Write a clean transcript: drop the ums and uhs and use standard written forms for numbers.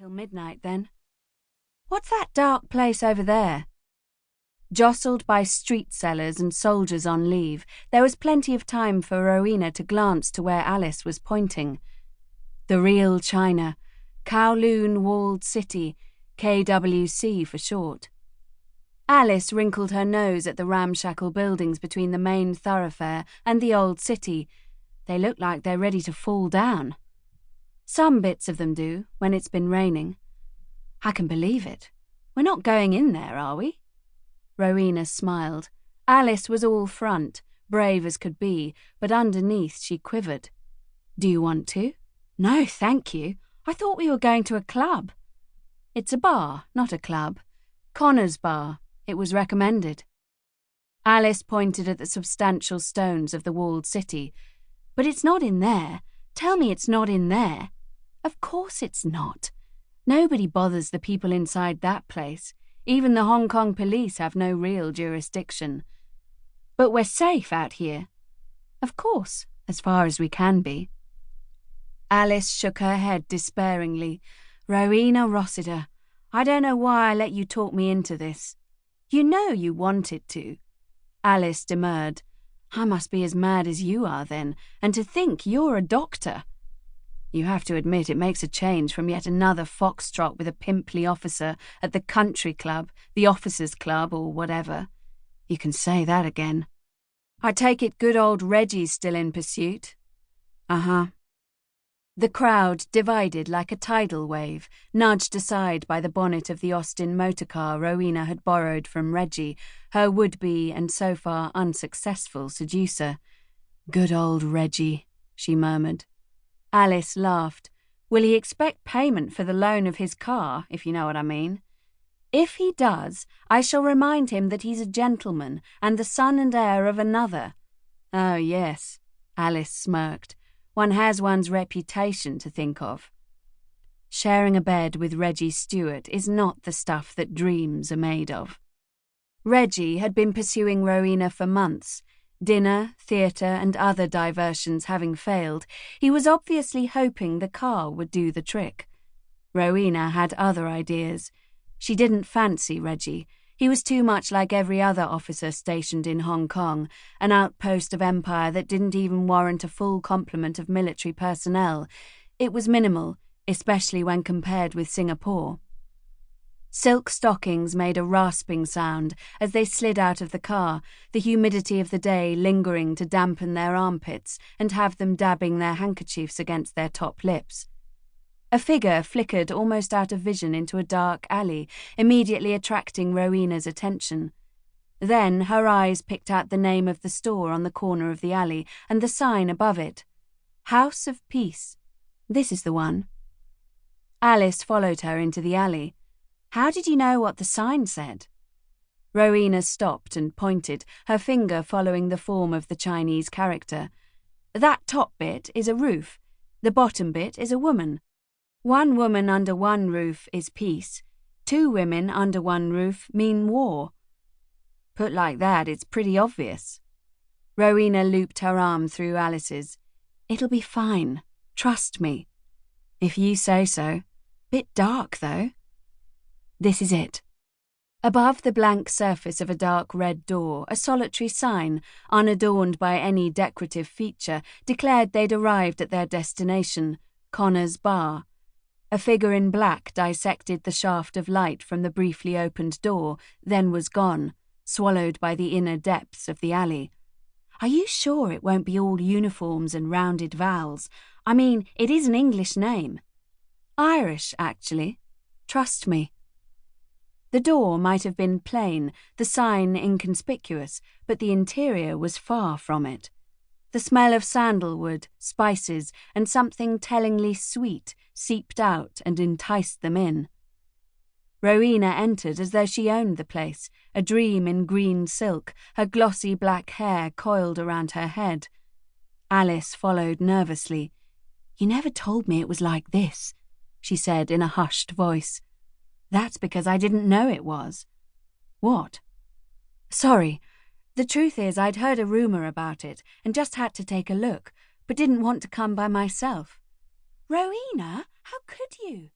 till midnight, then. What's that dark place over there? Jostled by street sellers and soldiers on leave, there was plenty of time for Rowena to glance to where Alice was pointing. The real China, Kowloon Walled City, KWC for short. Alice wrinkled her nose at the ramshackle buildings between the main thoroughfare and the old city. They look like they're ready to fall down. Some bits of them do, when it's been raining. I can believe it. We're not going in there, are we? Rowena smiled. Alice was all front, brave as could be, but underneath she quivered. Do you want to? No, thank you. I thought we were going to a club. It's a bar, not a club. Connor's bar. It was recommended. Alice pointed at the substantial stones of the walled city. But it's not in there. Tell me it's not in there. Of course it's not. Nobody bothers the people inside that place. Even the Hong Kong police have no real jurisdiction. But we're safe out here. Of course, as far as we can be. Alice shook her head despairingly. Rowena Rossiter, I don't know why I let you talk me into this. You know you wanted to. Alice demurred. I must be as mad as you are then, and to think you're a doctor. You have to admit it makes a change from yet another foxtrot with a pimply officer at the country club, the officers' club, or whatever. You can say that again. I take it good old Reggie's still in pursuit. Uh-huh. The crowd, divided like a tidal wave, nudged aside by the bonnet of the Austin motor car Rowena had borrowed from Reggie, her would-be and so far unsuccessful seducer. Good old Reggie, she murmured. Alice laughed. Will he expect payment for the loan of his car, if you know what I mean? If he does, I shall remind him that he's a gentleman and the son and heir of another. Oh, yes, Alice smirked. One has one's reputation to think of. Sharing a bed with Reggie Stewart is not the stuff that dreams are made of. Reggie had been pursuing Rowena for months. Dinner, theatre, and other diversions having failed, he was obviously hoping the car would do the trick. Rowena had other ideas. She didn't fancy Reggie. He was too much like every other officer stationed in Hong Kong, an outpost of empire that didn't even warrant a full complement of military personnel. It was minimal, especially when compared with Singapore. Silk stockings made a rasping sound as they slid out of the car, the humidity of the day lingering to dampen their armpits and have them dabbing their handkerchiefs against their top lips. A figure flickered almost out of vision into a dark alley, immediately attracting Rowena's attention. Then her eyes picked out the name of the store on the corner of the alley and the sign above it. House of Peace. This is the one. Alice followed her into the alley. How did you know what the sign said? Rowena stopped and pointed, her finger following the form of the Chinese character. That top bit is a roof. The bottom bit is a woman. One woman under one roof is peace. Two women under one roof mean war. Put like that, it's pretty obvious. Rowena looped her arm through Alice's. It'll be fine. Trust me. If you say so. Bit dark, though. This is it. Above the blank surface of a dark red door, a solitary sign, unadorned by any decorative feature, declared they'd arrived at their destination, Connor's Bar. A figure in black dissected the shaft of light from the briefly opened door, then was gone, swallowed by the inner depths of the alley. Are you sure it won't be all uniforms and rounded vowels? I mean, it is an English name. Irish, actually. Trust me. The door might have been plain, the sign inconspicuous, but the interior was far from it. The smell of sandalwood, spices, and something tellingly sweet seeped out and enticed them in. Rowena entered as though she owned the place, a dream in green silk, her glossy black hair coiled around her head. Alice followed nervously. You never told me it was like this, she said in a hushed voice. That's because I didn't know it was. What? Sorry. The truth is I'd heard a rumour about it and just had to take a look, but didn't want to come by myself. Rowena, how could you?